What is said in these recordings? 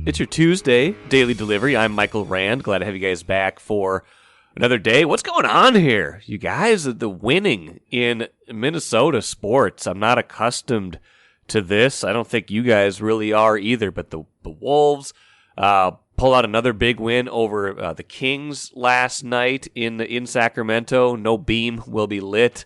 It's your Tuesday daily delivery. I'm Michael Rand. Glad to have you guys back for another day. What's going on here? You guys, the winning in Minnesota sports. I'm not accustomed to this. I don't think you guys really are either, but the Wolves pull out another big win over the Kings last night in Sacramento. No beam will be lit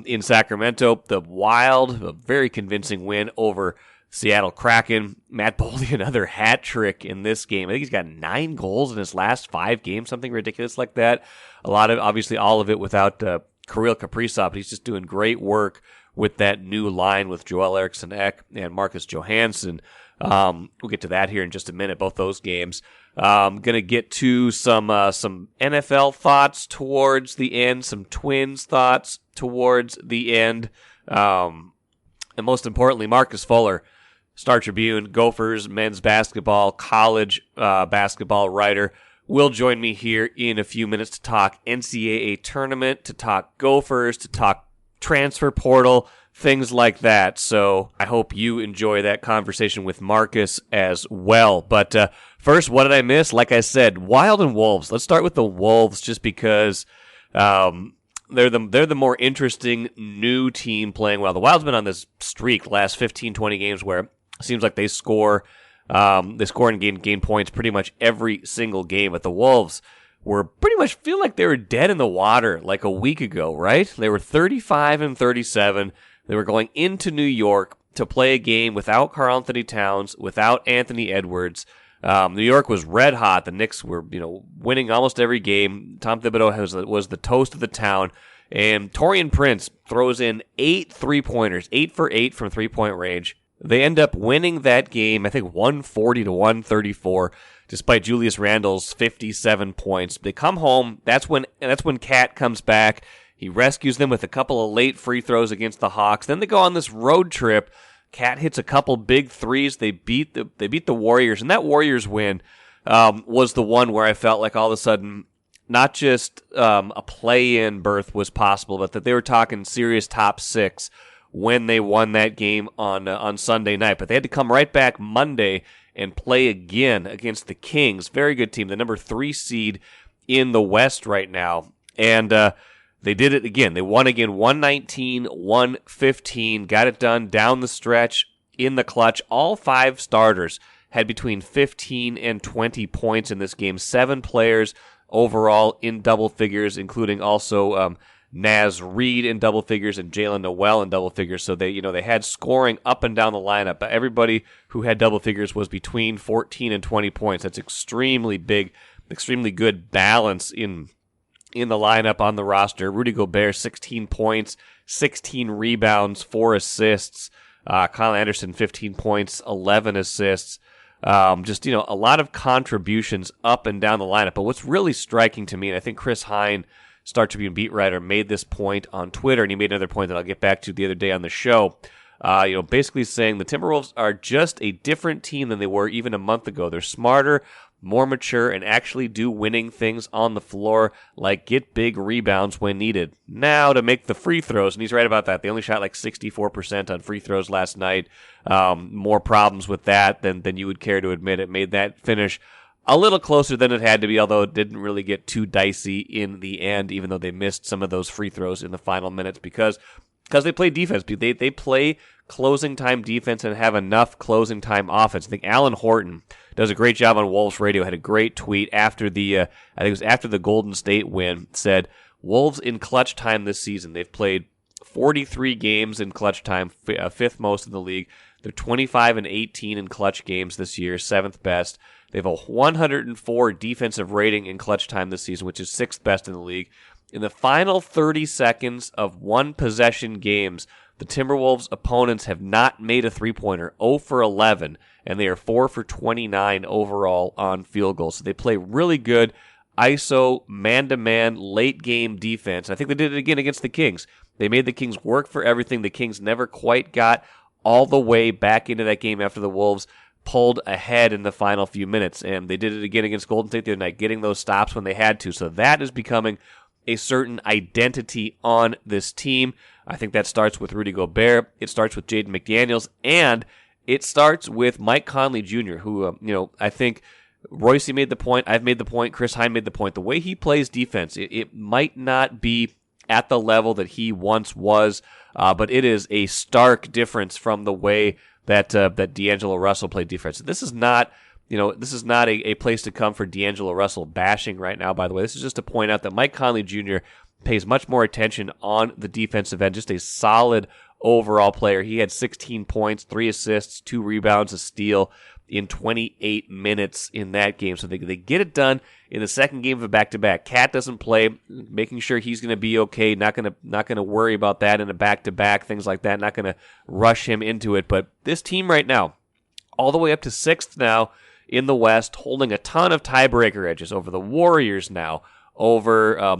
in Sacramento. The Wild, a very convincing win over Seattle Kraken. Matt Boldy, another hat trick in this game. I think he's got 9 goals in his last 5 games, something ridiculous like that. Obviously all of it without Kirill Kaprizov, but he's just doing great work with that new line with Joel Eriksson Ek and Marcus Johansson. We'll get to that here in just a minute, both those games. Going to get to some NFL thoughts towards the end, some Twins thoughts towards the end, and most importantly, Marcus Fuller, Star Tribune, Gophers, men's basketball, college basketball writer, will join me here in a few minutes to talk NCAA tournament, to talk Gophers, to talk transfer portal, things like that. So I hope you enjoy that conversation with Marcus as well. But first, what did I miss? Like I said, Wild and Wolves. Let's start with the Wolves just because they're the more interesting new team playing well. The Wild's been on this streak the last 15, 20 games where it seems like they score and gain points pretty much every single game. But the Wolves were pretty much feel like they were dead in the water like a week ago, right? They were 35-37. They were going into New York to play a game without Karl-Anthony Towns, without Anthony Edwards. New York was red hot. The Knicks were, winning almost every game. Tom Thibodeau was the toast of the town. And Taurean Prince throws in 8 3-pointers, 8 for 8 from three-point range. They end up winning that game, I think 140-134, despite Julius Randle's 57 points. They come home. That's when Cat comes back. He rescues them with a couple of late free throws against the Hawks. Then they go on this road trip. Cat hits a couple big threes. They beat the Warriors, and that Warriors win was the one where I felt like all of a sudden not just a play-in berth was possible, but that they were talking serious top 6 when they won that game on Sunday night. But they had to come right back Monday and play again against the Kings. Very good team, the number 3 seed in the West right now. And they did it again. They won again 119-115, got it done down the stretch in the clutch. All 5 starters had between 15 and 20 points in this game. 7 players overall in double figures, including also Naz Reid in double figures and Jalen Noel in double figures. So they had scoring up and down the lineup, but everybody who had double figures was between 14 and 20 points. That's extremely big, extremely good balance in the lineup on the roster. Rudy Gobert, 16 points, 16 rebounds, 4 assists. Kyle Anderson, 15 points, 11 assists. A lot of contributions up and down the lineup. But what's really striking to me, and I think Chris Hine, Star Tribune beat writer, made this point on Twitter, and he made another point that I'll get back to the other day on the show. Basically saying the Timberwolves are just a different team than they were even a month ago. They're smarter, more mature, and actually do winning things on the floor, like get big rebounds when needed. Now to make the free throws, and he's right about that. They only shot like 64% on free throws last night. More problems with that than you would care to admit. It made that finish a little closer than it had to be, although it didn't really get too dicey in the end, even though they missed some of those free throws in the final minutes because they play defense. They play closing time defense and have enough closing time offense. I think Alan Horton does a great job on Wolves Radio. Had a great tweet after the Golden State win. Said Wolves in clutch time this season. They've played 43 games in clutch time, 5th most in the league. They're 25-18 in clutch games this year, 7th best. They have a 104 defensive rating in clutch time this season, which is 6th best in the league. In the final 30 seconds of one-possession games, the Timberwolves' opponents have not made a three-pointer, 0 for 11, and they are 4 for 29 overall on field goals. So they play really good ISO, man-to-man, late-game defense. I think they did it again against the Kings. They made the Kings work for everything. The Kings never quite got all the way back into that game after the Wolves pulled ahead in the final few minutes. And they did it again against Golden State the other night, getting those stops when they had to. So that is becoming a certain identity on this team. I think that starts with Rudy Gobert. It starts with Jaden McDaniels. And It starts with Mike Conley Jr., who, I think Royce made the point, I've made the point, Chris Hine made the point. The way he plays defense, it might not be at the level that he once was, but it is a stark difference from the way that D'Angelo Russell played defense. This is not a place to come for D'Angelo Russell bashing right now, by the way. This is just to point out that Mike Conley Jr. pays much more attention on the defensive end, just a solid overall player. He had 16 points, 3 assists, 2 rebounds, a steal in 28 minutes in that game. So they get it done in the second game of a back-to-back. Cat doesn't play, making sure he's going to be okay, not going to worry about that in a back-to-back, things like that, not going to rush him into it. But this team right now, all the way up to 6th now in the West, holding a ton of tiebreaker edges over the Warriors now,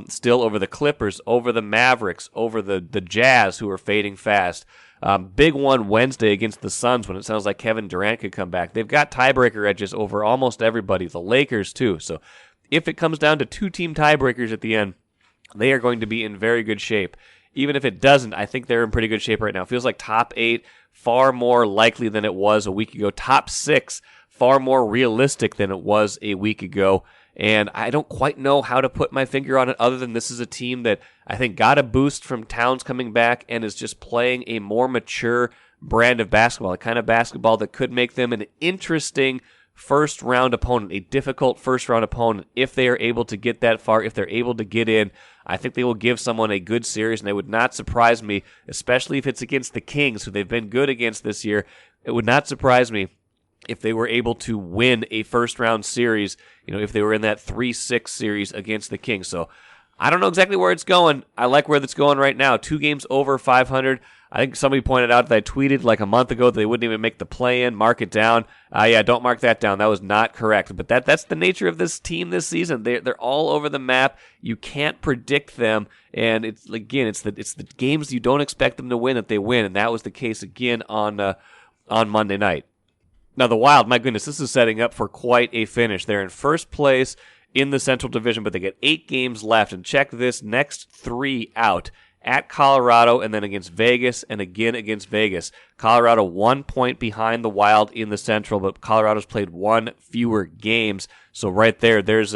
still over the Clippers, over the Mavericks, over the Jazz, who are fading fast. Big one Wednesday against the Suns when it sounds like Kevin Durant could come back. They've got tiebreaker edges over almost everybody, the Lakers too. So if it comes down to 2-team tiebreakers at the end, they are going to be in very good shape. Even if it doesn't, I think they're in pretty good shape right now. It feels like top 8, far more likely than it was a week ago. Top 6, far more realistic than it was a week ago. And I don't quite know how to put my finger on it other than this is a team that I think got a boost from Towns coming back and is just playing a more mature brand of basketball, a kind of basketball that could make them an interesting first-round opponent, a difficult first-round opponent. If they are able to get that far, if they're able to get in, I think they will give someone a good series, and it would not surprise me, especially if it's against the Kings, who they've been good against this year. It would not surprise me if they were able to win a first-round series, if they were in that 3-6 series against the Kings. So I don't know exactly where it's going. I like where it's going right now. 2 games over 500. I think somebody pointed out that I tweeted like a month ago that they wouldn't even make the play-in. Mark it down. Yeah, don't mark that down. That was not correct. But that's the nature of this team this season. They're all over the map. You can't predict them. And it's the games you don't expect them to win that they win. And that was the case again on Monday night. Now, the Wild, my goodness, this is setting up for quite a finish. They're in first place in the Central Division, but they get 8 games left. And check this next 3 out. At Colorado, and then against Vegas, and again against Vegas. Colorado 1 point behind the Wild in the Central, but Colorado's played 1 fewer games. So right there, this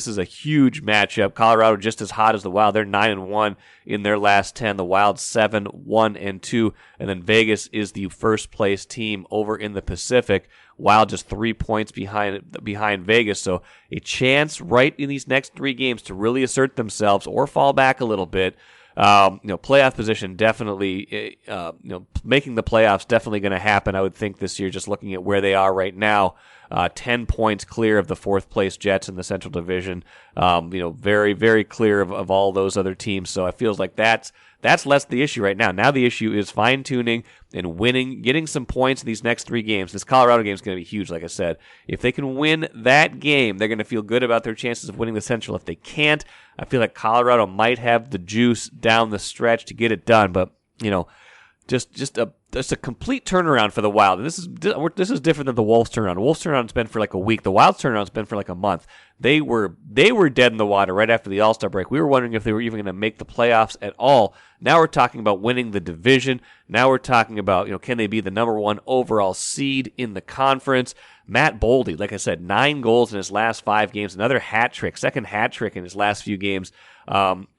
is a huge matchup. Colorado just as hot as the Wild. They're 9-1 in their last 10. The Wild 7-1-2, and then Vegas is the first place team over in the Pacific. Wild just 3 points behind Vegas. So a chance right in these next 3 games to really assert themselves or fall back a little bit. Playoff position definitely, making the playoffs definitely going to happen, I would think, this year, just looking at where they are right now. 10 points clear of the 4th place Jets in the Central Division. Very, very clear of all those other teams. So it feels like that's less the issue right now. Now the issue is fine-tuning and winning, getting some points in these next 3 games. This Colorado game is going to be huge, like I said. If they can win that game, they're going to feel good about their chances of winning the Central. If they can't, I feel like Colorado might have the juice down the stretch to get it done. But, just a complete turnaround for the Wild. And this is different than the Wolves turnaround. The Wolves turnaround's been for like a week. The Wild's turnaround's been for like a month. They were dead in the water right after the All-Star break. We were wondering if they were even going to make the playoffs at all. Now we're talking about winning the division. Now we're talking about, can they be the number 1 overall seed in the conference? Matt Boldy, like I said, 9 goals in his last 5 games. Another hat trick, second hat trick in his last few games.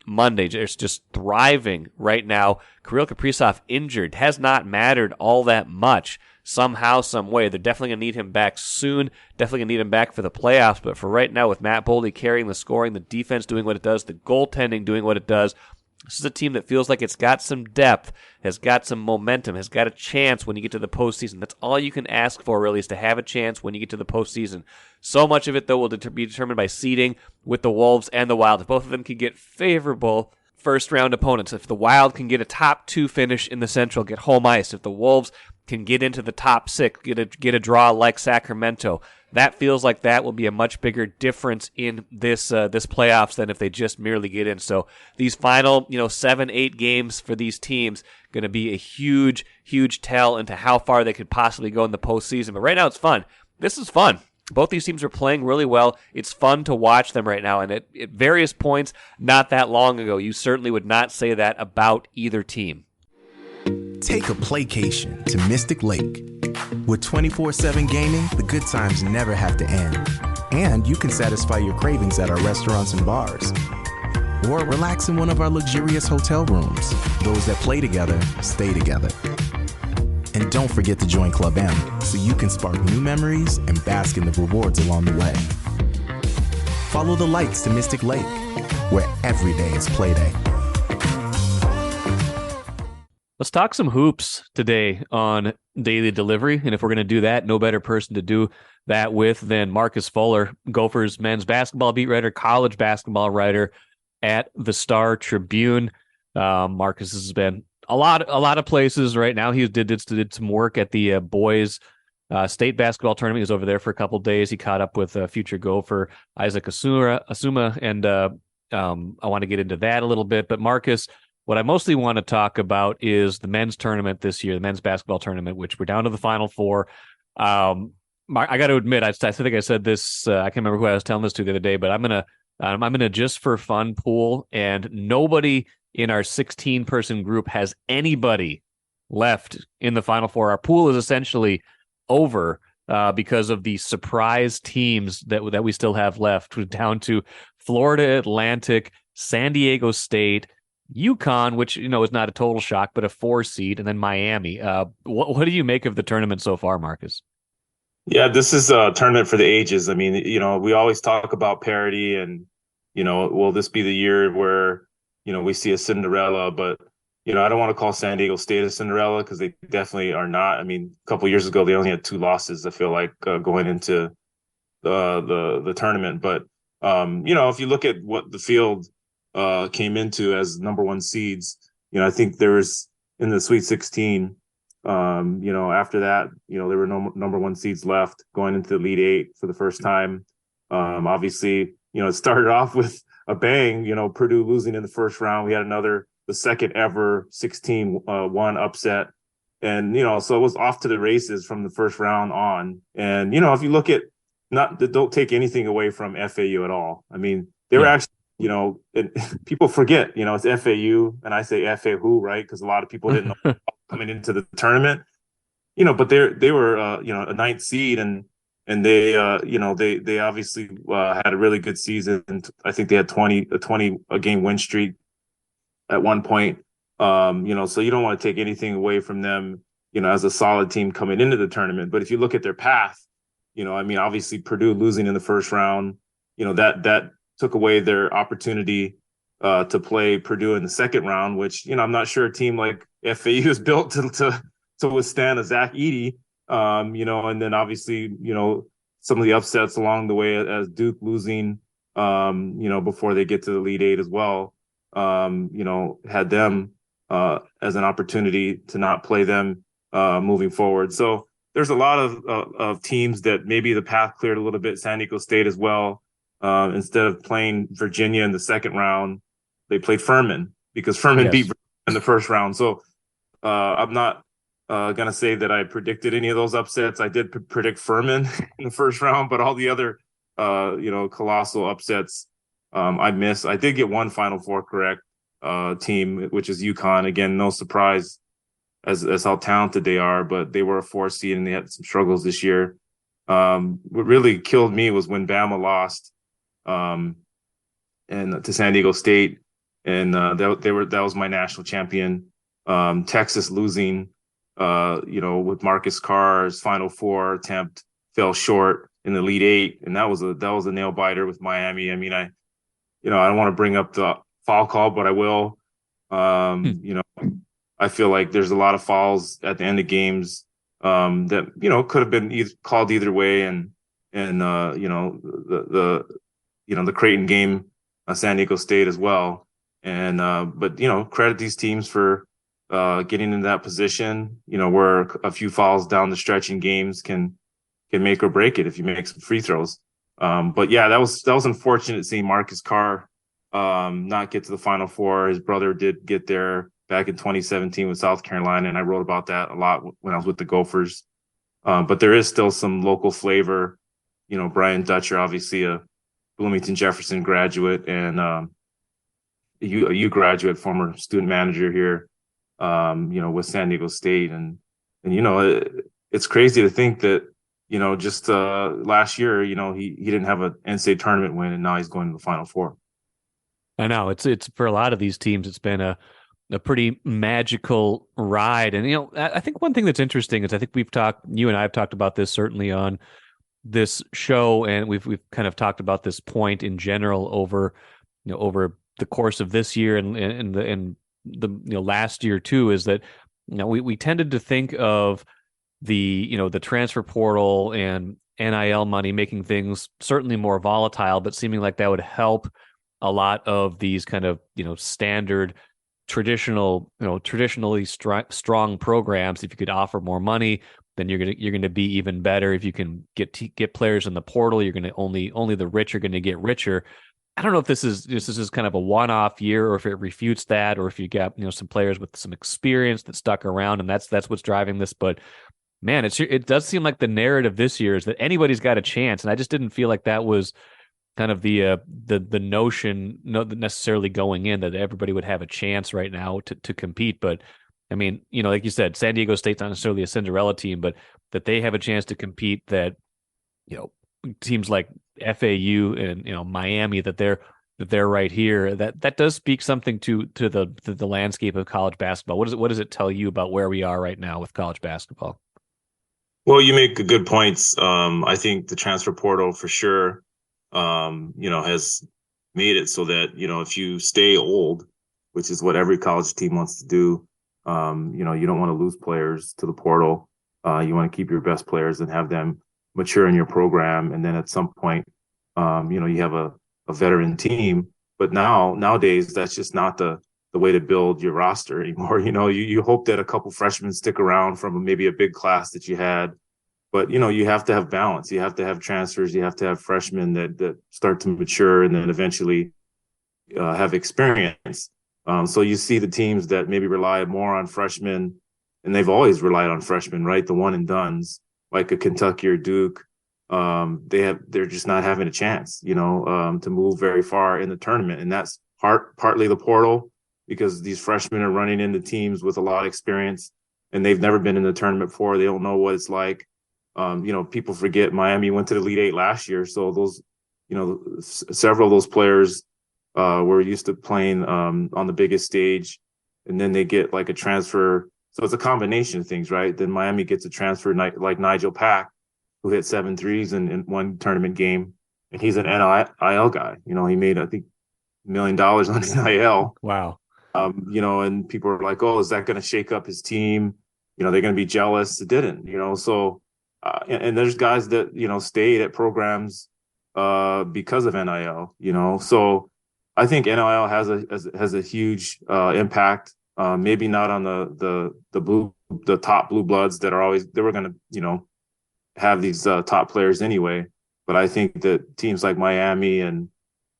Monday, just thriving right now. Kirill Kaprizov injured, has not mattered all that much. Somehow, some way, they're definitely going to need him back soon. Definitely going to need him back for the playoffs. But for right now, with Matt Boldy carrying the scoring, the defense doing what it does, the goaltending doing what it does, this is a team that feels like it's got some depth, has got some momentum, has got a chance when you get to the postseason. That's all you can ask for, really, is to have a chance when you get to the postseason. So much of it, though, will be determined by seeding with the Wolves and the Wild. If both of them can get favorable first-round opponents, if the Wild can get a top 2 finish in the Central, get home ice, if the Wolves can get into the top 6, get a draw like Sacramento, that feels like that will be a much bigger difference in this playoffs than if they just merely get in. So these final 7-8 games for these teams going to be a huge, huge tell into how far they could possibly go in the postseason. But right now it's fun. This is fun. Both these teams are playing really well. It's fun to watch them right now. And at various points, not that long ago, you certainly would not say that about either team. Take a playcation to Mystic Lake. With 24/7 gaming, the good times never have to end. And you can satisfy your cravings at our restaurants and bars. Or relax in one of our luxurious hotel rooms. Those that play together, stay together. And don't forget to join Club M so you can spark new memories and bask in the rewards along the way. Follow the lights to Mystic Lake, where every day is play day. Let's talk some hoops today on Daily Delivery. And if we're going to do that, no better person to do that with than Marcus Fuller, Gophers men's basketball beat writer, college basketball writer at the Star Tribune. Marcus has been a lot of places right now. He did some work at the boys state basketball tournament. He was over there for a couple of days. He caught up with future Gopher Isaac Asuma, and I want to get into that a little bit. But Marcus, what I mostly want to talk about is the men's tournament this year, the men's basketball tournament, which we're down to the Final Four. I got to admit, I think I said this. I can't remember who I was telling this to the other day, but I'm gonna just for fun pool, and nobody in our 16-person group has anybody left in the Final Four. Our pool is essentially over because of the surprise teams that we still have left. We're down to Florida Atlantic, San Diego State, UConn, which is not a total shock, but a 4 seed, and then Miami. What do you make of the tournament so far, Marcus? Yeah, this is a tournament for the ages. I mean, we always talk about parity, and will this be the year where we see a Cinderella? But I don't want to call San Diego State a Cinderella, because they definitely are not. I mean, a couple of years ago they only had 2 losses, I feel like, going into the tournament. But if you look at what the field came into as number 1 seeds, I think there was in the Sweet 16. After that, there were no number 1 seeds left going into the Elite 8 for the first time. Obviously, it started off with a bang, Purdue losing in the first round. We had the second ever 16-1 upset. And, so it was off to the races from the first round on. And, if you look at, don't take anything away from FAU at all. I mean, they were actually, people forget, it's FAU, and I say FAU, right? Because a lot of people didn't know coming into the tournament, but they were, a 9th seed, and they, they obviously had a really good season. I think they had a 20 game win streak at one point. So you don't want to take anything away from them, as a solid team coming into the tournament. But if you look at their path, obviously Purdue losing in the first round, that took away their opportunity to play Purdue in the second round, which, I'm not sure a team like FAU is built to withstand a Zach Edey, and then obviously, some of the upsets along the way, as Duke losing, before they get to the Elite 8 as well, had them as an opportunity to not play them moving forward. So there's a lot of teams that maybe the path cleared a little bit. San Diego State as well. Instead of playing Virginia in the second round, they played Furman, because Furman beat Virginia in the first round. So I'm not going to say that I predicted any of those upsets. I did predict Furman in the first round, but all the other, colossal upsets I missed. I did get one Final Four correct team, which is UConn. Again, no surprise as how talented they are, but they were a 4 seed and they had some struggles this year. What really killed me was when Bama lost and to San Diego State, and that was my national champion. Texas losing, with Marcus Carr's Final Four attempt, fell short in the Elite 8, and that was a nail biter with Miami. I mean, I don't want to bring up the foul call, but I will. I feel like there's a lot of fouls at the end of games that could have been called either way, and the Creighton game, San Diego State as well, and but credit these teams for getting in that position, where a few fouls down the stretch in games can make or break it if you make some free throws. But yeah, that was unfortunate seeing Marcus Carr not get to the Final Four. His brother did get there back in 2017 with South Carolina, and I wrote about that a lot when I was with the Gophers. But there is still some local flavor. Brian Dutcher, obviously a Bloomington Jefferson graduate and a U graduate, former student manager here, with San Diego State. And it's crazy to think that, just last year, he didn't have an NCAA tournament win, and now he's going to the Final Four. I know it's for a lot of these teams, it's been a pretty magical ride. And I think one thing that's interesting is I think you and I have talked about this certainly on this show, and we've kind of talked about this point in general over the course of this year and the last year too, is that we tended to think of the transfer portal and NIL money making things certainly more volatile, but seeming like that would help a lot of these kind of standard traditionally strong programs. If you could offer more money, then you're gonna be even better. If you can get players in the portal, you're gonna only the rich are gonna get richer. I don't know if this is kind of a one-off year, or if it refutes that, or if you got some players with some experience that stuck around, and that's what's driving this. But man, it does seem like the narrative this year is that anybody's got a chance, and I just didn't feel like that was kind of the notion, not necessarily going in, that everybody would have a chance right now to compete. But I mean, like you said, San Diego State's not necessarily a Cinderella team, but that they have a chance to compete, that teams like FAU and Miami, that they're right here, that does speak something to the landscape of college basketball. What does it tell you about where we are right now with college basketball? Well, you make good points. I think the transfer portal for sure, has made it so that, if you stay old, which is what every college team wants to do, you don't want to lose players to the portal. You want to keep your best players and have them mature in your program. And then at some point, you have a veteran team. But nowadays, that's just not the way to build your roster anymore. You hope that a couple freshmen stick around from maybe a big class that you had. But, you have to have balance. You have to have transfers. You have to have freshmen that start to mature and then eventually have experience. So you see the teams that maybe rely more on freshmen, and they've always relied on freshmen, right? The one and dones, like a Kentucky or Duke. They're just not having a chance, to move very far in the tournament. And that's partly the portal, because these freshmen are running into teams with a lot of experience, and they've never been in the tournament before. They don't know what it's like. People forget Miami went to the Elite Eight last year. So those, several of those players were used to playing on the biggest stage, and then they get like a transfer. So it's a combination of things, right? Then Miami gets a transfer like Nigel Pack, who hit 7 threes in one tournament game, and he's an NIL guy. He made, I think, $1 million on NIL. Wow. And people are like, oh, is that going to shake up his team? They're going to be jealous. It didn't, so. And there's guys that stayed at programs because of NIL. So I think NIL has a huge impact. Maybe not on the top blue bloods they were going to have these top players anyway. But I think that teams like Miami and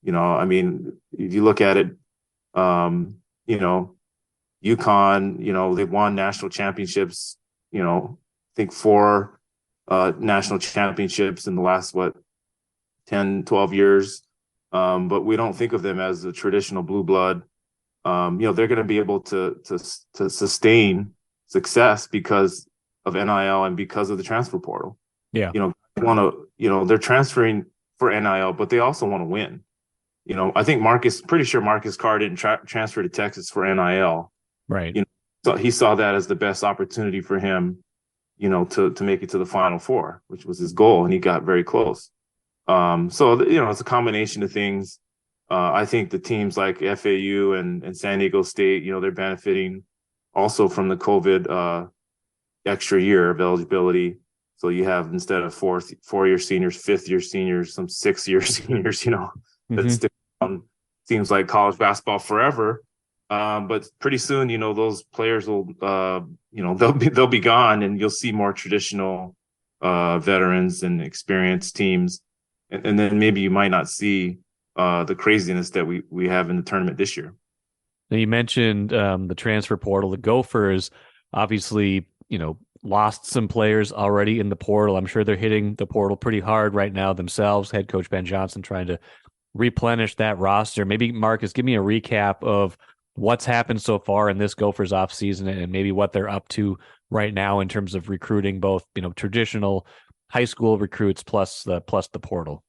if you look at it, UConn, they've won national championships. I think 4 national championships in the last 10, 12 years. But we don't think of them as a traditional blue blood. They're going to be able to sustain success because of NIL and because of the transfer portal. Yeah. They're transferring for NIL, but they also want to win. I think pretty sure Marcus Carr didn't transfer to Texas for NIL. Right. So he saw that as the best opportunity for him, to make it to the Final Four, which was his goal, and he got very close. So it's a combination of things. I think the teams like FAU and San Diego State, they're benefiting also from the COVID extra year of eligibility. So you have, instead of 4-year seniors, 5th-year seniors, some 6-year seniors, that stick around. Seems like college basketball forever. But pretty soon, those players will, they'll be gone, and you'll see more traditional veterans and experienced teams, and then maybe you might not see the craziness that we have in the tournament this year. Now, you mentioned the transfer portal. The Gophers obviously, lost some players already in the portal. I'm sure they're hitting the portal pretty hard right now themselves. Head coach Ben Johnson trying to replenish that roster. Maybe, Marcus, give me a recap of what's happened so far in this Gophers offseason and maybe what they're up to right now in terms of recruiting both, traditional high school recruits plus the portal.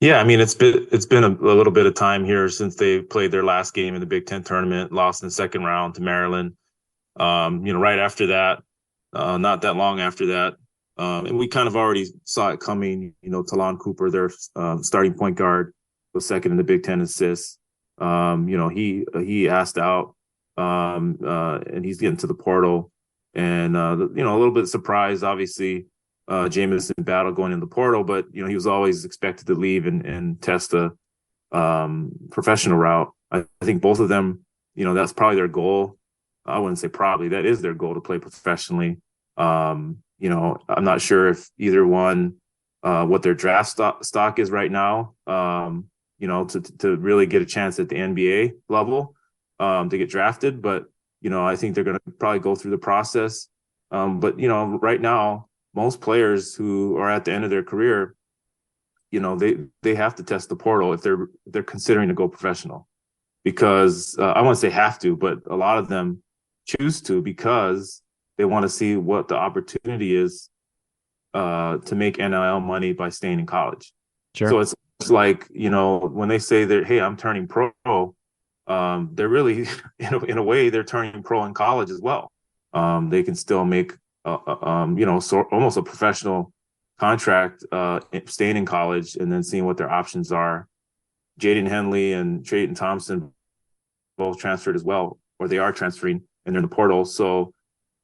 Yeah, I mean it's been a little bit of time here since they played their last game in the Big Ten tournament, lost in the second round to Maryland. Right after that, not that long after that, and we kind of already saw it coming. Talon Cooper, their starting point guard, was second in the Big Ten assists. He asked out, and he's getting to the portal, and a little bit surprised, obviously. Jamison Battle going in the portal, but he was always expected to leave and test a professional route. I think both of them, that's probably their goal. I wouldn't say probably, that is their goal, to play professionally. I'm not sure if either one, what their draft stock is right now, to really get a chance at the NBA level, to get drafted. But, I think they're going to probably go through the process. But right now, most players who are at the end of their career, they have to test the portal if they're considering to go professional, because I won't say have to, but a lot of them choose to because they want to see what the opportunity is to make NIL money by staying in college. Sure. So it's like, when they say that, hey, I'm turning pro, they're really, in a way, they're turning pro in college as well. They can still make almost a professional contract, staying in college and then seeing what their options are. Jaden Henley and Trayton Thompson both transferred as well, or they are transferring, and they're in the portal. So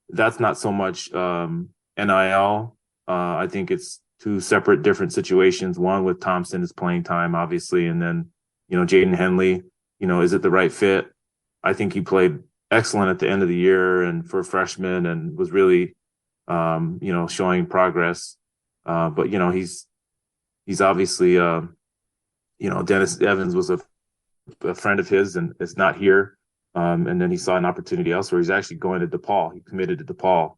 that's not so much NIL. I think it's two separate, different situations. One with Thompson is playing time, obviously, and then Jaden Henley. Is it the right fit? I think he played excellent at the end of the year and for a freshman, and was really showing progress. But he's obviously Dennis Evans was a friend of his and is not here. And then he saw an opportunity elsewhere. He's actually going to DePaul. He committed to DePaul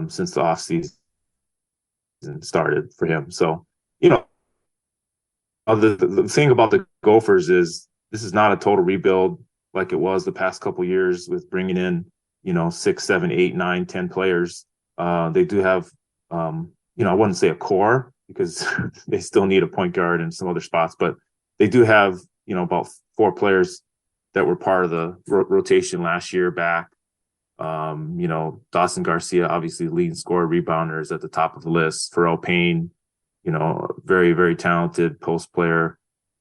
since the offseason started for him. So, the thing about the Gophers is this is not a total rebuild like it was the past couple of years with bringing in, 6, 7, 8, 9, 10 players. They do have, I wouldn't say a core because they still need a point guard and some other spots, but they do have, about 4 players that were part of the rotation last year back. Dawson Garcia, obviously leading scorer, rebounders at the top of the list. Pharrell Payne, very, very talented post player,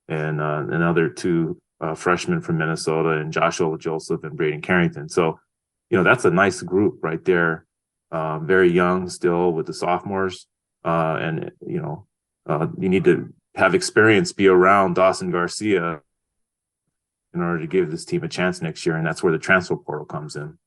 and another 2 freshmen from Minnesota, and Joshua Joseph and Braden Carrington. So, that's a nice group right there. Very young still with the sophomores. And you need to have experience, be around Dawson Garcia in order to give this team a chance next year. And that's where the transfer portal comes in.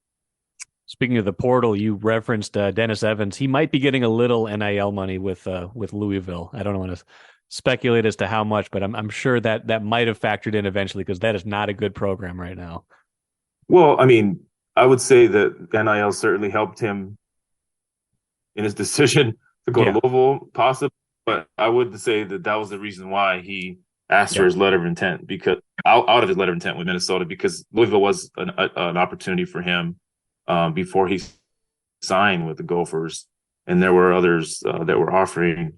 Speaking of the portal, you referenced Dennis Evans. He might be getting a little NIL money with Louisville. I don't want to speculate as to how much, but I'm sure that might have factored in eventually, because that is not a good program right now. Well, I mean, I would say that NIL certainly helped him in his decision to go to Louisville, possibly. But I would say that was the reason why he asked for his letter of intent, because out of his letter of intent with Minnesota, because Louisville was an opportunity for him before he signed with the Gophers, and there were others that were offering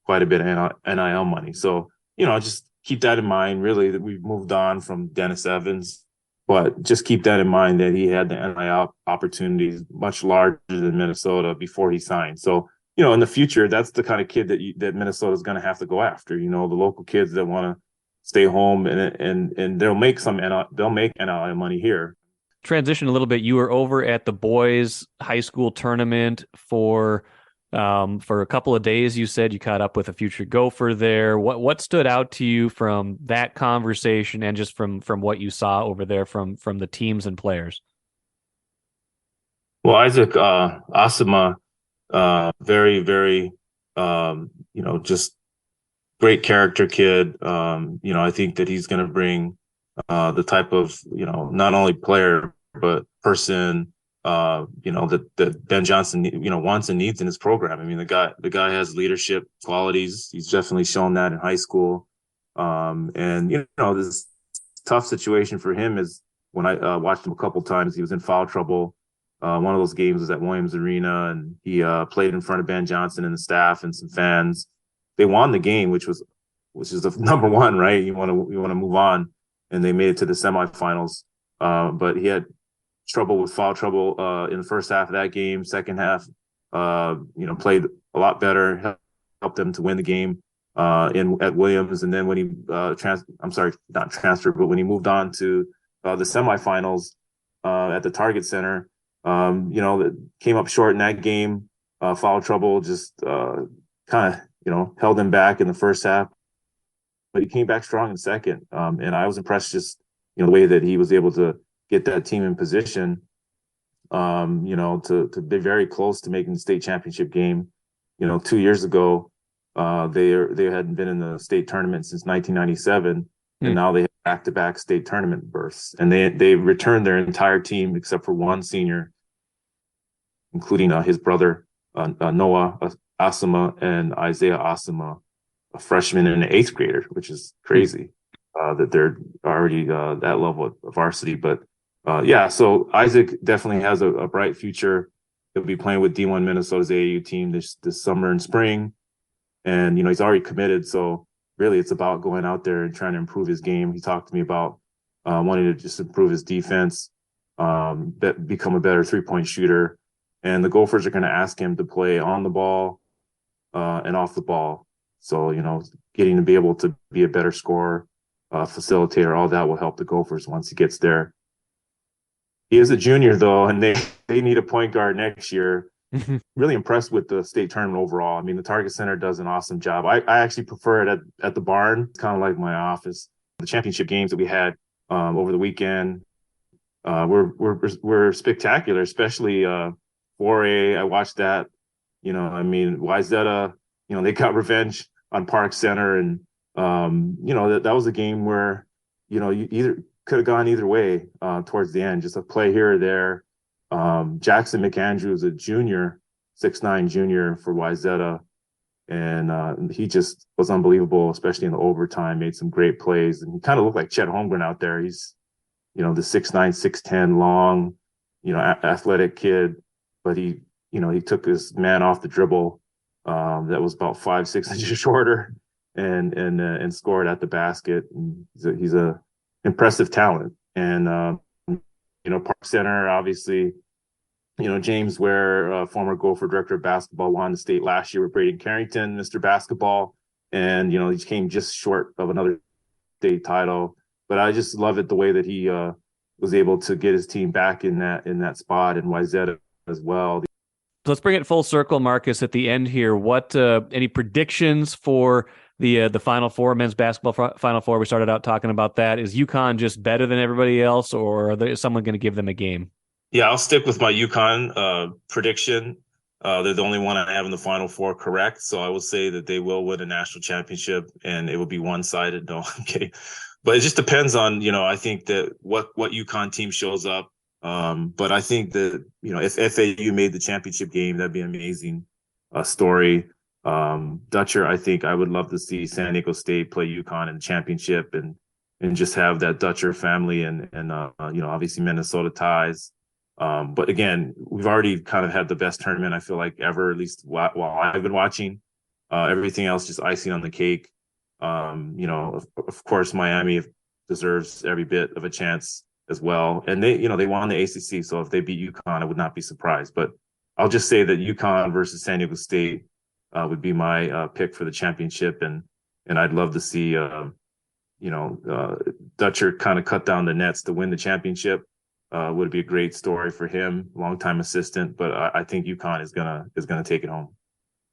quite a bit of NIL money. So, just keep that in mind. Really, that we've moved on from Dennis Evans, but just keep that in mind that he had the NIL opportunities much larger than Minnesota before he signed. So, in the future, that's the kind of kid that Minnesota is going to have to go after. The local kids that want to stay home, and they'll make NIL money here. Transition a little bit. You were over at the boys' high school tournament for a couple of days. You said you caught up with a future Gopher there. What stood out to you from that conversation and just from what you saw over there from the teams and players? Well, Isaac Asima, very, very, just great character kid. I think that he's going to bring the type of, not only player, but person, that Ben Johnson, wants and needs in his program. I mean, the guy has leadership qualities. He's definitely shown that in high school. And, this tough situation for him is, when I watched him a couple times, he was in foul trouble. One of those games was at Williams Arena, and he played in front of Ben Johnson and the staff and some fans. They won the game, which is the number one, right? You want to move on, and they made it to the semifinals. But he had foul trouble in the first half of that game. Second half, played a lot better, helped them to win the game at Williams. And then when he not transferred, but when he moved on to the semifinals at the Target Center, that came up short in that game. Foul trouble just kind of held him back in the first half, but he came back strong in second. And I was impressed just the way that he was able to get that team in position, to be very close to making the state championship game. 2 years ago, they hadn't been in the state tournament since 1997, and now they have back-to-back state tournament berths. And they returned their entire team except for one senior, including his brother Noah Asama and Isaiah Asama, a freshman and an eighth grader, which is crazy that they're already that level of varsity. But so Isaac definitely has a bright future. He'll be playing with D1 Minnesota's AAU team this summer and spring. And, he's already committed. So really it's about going out there and trying to improve his game. He talked to me about wanting to just improve his defense, become a better 3-point shooter. And the Gophers are going to ask him to play on the ball and off the ball. So, getting to be able to be a better scorer, facilitator, all that will help the Gophers once he gets there. He is a junior, though, and they need a point guard next year. Really impressed with the state tournament overall. I mean, the Target Center does an awesome job. I actually prefer it at the barn. It's kind of like my office. The championship games that we had over the weekend were spectacular, especially 4A. I watched that. Wayzata, they got revenge on Park Center, and that was a game where you either could have gone either way towards the end. Just a play here or there. Jackson McAndrew is a junior, 6'9" junior for Wayzata, and he just was unbelievable, especially in the overtime. Made some great plays, and he kind of looked like Chet Holmgren out there. He's the 6'9", 6'10", long, athletic kid, but he took his man off the dribble that was about 5-6 inches shorter and scored at the basket. And he's a impressive talent. And Park Center, obviously, James Ware, former Gopher director of basketball, won the state last year with Braden Carrington, Mr. Basketball, and he came just short of another state title. But I just love it the way that he was able to get his team back in that spot, and Wayzata as well. So let's bring it full circle, Marcus, at the end here. What any predictions for the Final Four, men's basketball Final Four? We started out talking about that. Is UConn just better than everybody else, or is someone going to give them a game? Yeah, I'll stick with my UConn prediction. They're the only one I have in the Final Four correct, so I will say that they will win a national championship, and it will be one-sided. No, I'm kidding. But it just depends on, I think that what UConn team shows up. But I think that, if FAU made the championship game, that'd be an amazing story. Dutcher, I think I would love to see San Diego State play UConn in the championship and just have that Dutcher family and obviously Minnesota ties. But again, we've already kind of had the best tournament, I feel like, ever, at least while I've been watching. Everything else just icing on the cake. Of course, Miami deserves every bit of a chance as well. And they won the ACC. So if they beat UConn, I would not be surprised. But I'll just say that UConn versus San Diego State would be my pick for the championship. And I'd love to see, Dutcher kind of cut down the nets to win the championship. Would be a great story for him, longtime assistant. But I think UConn is gonna take it home.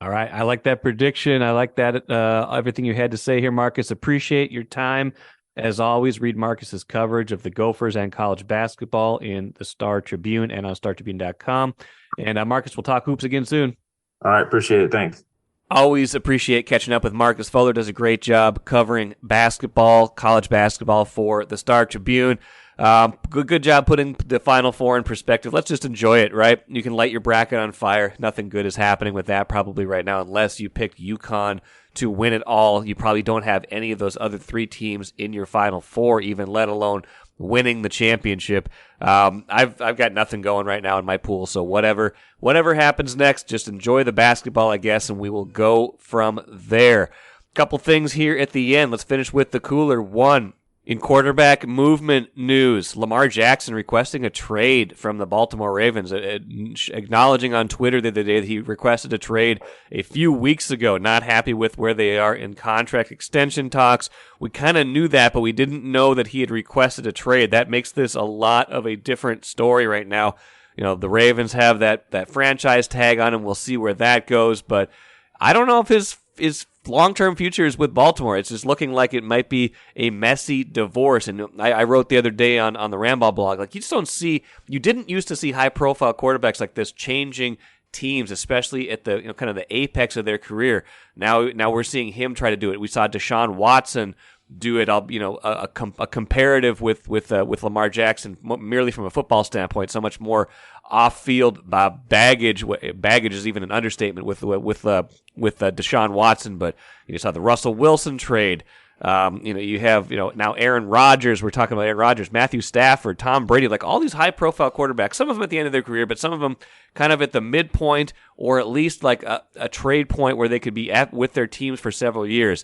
All right. I like that prediction. I like that everything you had to say here, Marcus. Appreciate your time. As always, read Marcus's coverage of the Gophers and college basketball in the Star Tribune and on StarTribune.com. And Marcus, we'll talk hoops again soon. All right. Appreciate it. Thanks. Always appreciate catching up with Marcus Fuller. Does a great job covering basketball, college basketball for the Star Tribune. Good job putting the Final Four in perspective. Let's just enjoy it, right? You can light your bracket on fire. Nothing good is happening with that probably right now unless you picked UConn to win it all. You probably don't have any of those other three teams in your Final Four, even let alone winning the championship. I've got nothing going right now in my pool, so whatever happens next, just enjoy the basketball, I guess, and we will go from there. Couple things here at the end. Let's finish with the cooler one. In quarterback movement news, Lamar Jackson requesting a trade from the Baltimore Ravens, acknowledging on Twitter the other day that he requested a trade a few weeks ago, not happy with where they are in contract extension talks. We kind of knew that, but we didn't know that he had requested a trade. That makes this a lot of a different story right now. You know, the Ravens have that franchise tag on him. We'll see where that goes, but I don't know if his long-term future is with Baltimore. It's just looking like it might be a messy divorce. And I wrote the other day on the Ramble blog, like, you didn't used to see high-profile quarterbacks like this changing teams, especially at the kind of the apex of their career. Now we're seeing him try to do it. We saw Deshaun Watson do it. A comparative with Lamar Jackson, merely from a football standpoint. So much more off-field baggage. Baggage is even an understatement with Deshaun Watson. But you saw the Russell Wilson trade. You have now Aaron Rodgers. We're talking about Aaron Rodgers, Matthew Stafford, Tom Brady, like all these high-profile quarterbacks. Some of them at the end of their career, but some of them kind of at the midpoint, or at least like a trade point where they could be with their teams for several years.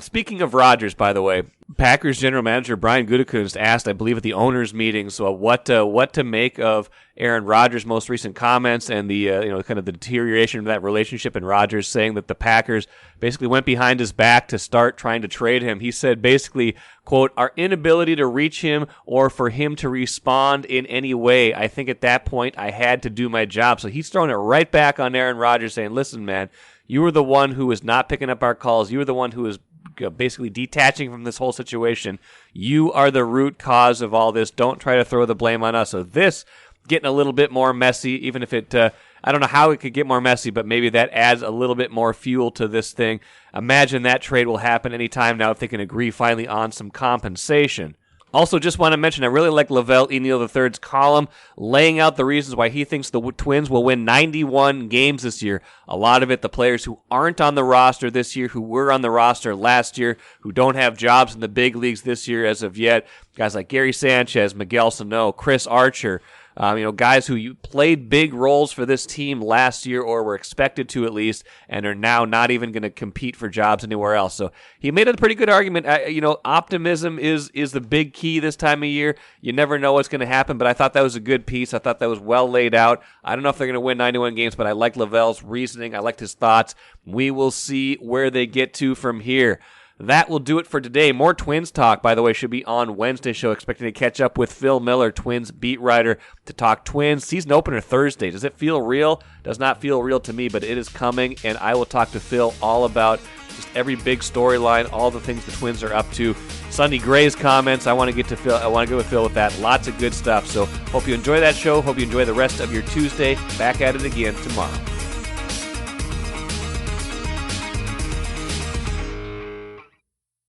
Speaking of Rodgers, by the way, Packers general manager Brian Gutekunst asked, I believe, at the owners' meeting, so what to make of Aaron Rodgers' most recent comments and the kind of the deterioration of that relationship, and Rodgers saying that the Packers basically went behind his back to start trying to trade him. He said basically, quote, our inability to reach him or for him to respond in any way. I think at that point I had to do my job. So he's throwing it right back on Aaron Rodgers, saying, listen, man, you were the one who was not picking up our calls. You were the one who was basically detaching from this whole situation. You are the root cause of all this. Don't try to throw the blame on us. So this getting a little bit more messy, even if it, I don't know how it could get more messy, but maybe that adds a little bit more fuel to this thing. Imagine that trade will happen anytime now if they can agree finally on some compensation. Also, just want to mention, I really like Velle Neal III's column laying out the reasons why he thinks the Twins will win 91 games this year. A lot of it, the players who aren't on the roster this year, who were on the roster last year, who don't have jobs in the big leagues this year as of yet. Guys like Gary Sanchez, Miguel Sano, Chris Archer. Guys who played big roles for this team last year or were expected to at least, and are now not even going to compete for jobs anywhere else. So he made a pretty good argument. Optimism is the big key this time of year. You never know what's going to happen, but I thought that was a good piece. I thought that was well laid out. I don't know if they're going to win 91 games, but I like Lavelle's reasoning. I liked his thoughts. We will see where they get to from here. That will do it for today. More Twins talk, by the way, should be on Wednesday's show. Expecting to catch up with Phil Miller, Twins beat writer, to talk Twins. Season opener Thursday. Does it feel real? Does not feel real to me, but it is coming, and I will talk to Phil all about just every big storyline, all the things the Twins are up to. Sonny Gray's comments. I want to get to Phil. I want to go with Phil with that. Lots of good stuff. So hope you enjoy that show. Hope you enjoy the rest of your Tuesday. Back at it again tomorrow.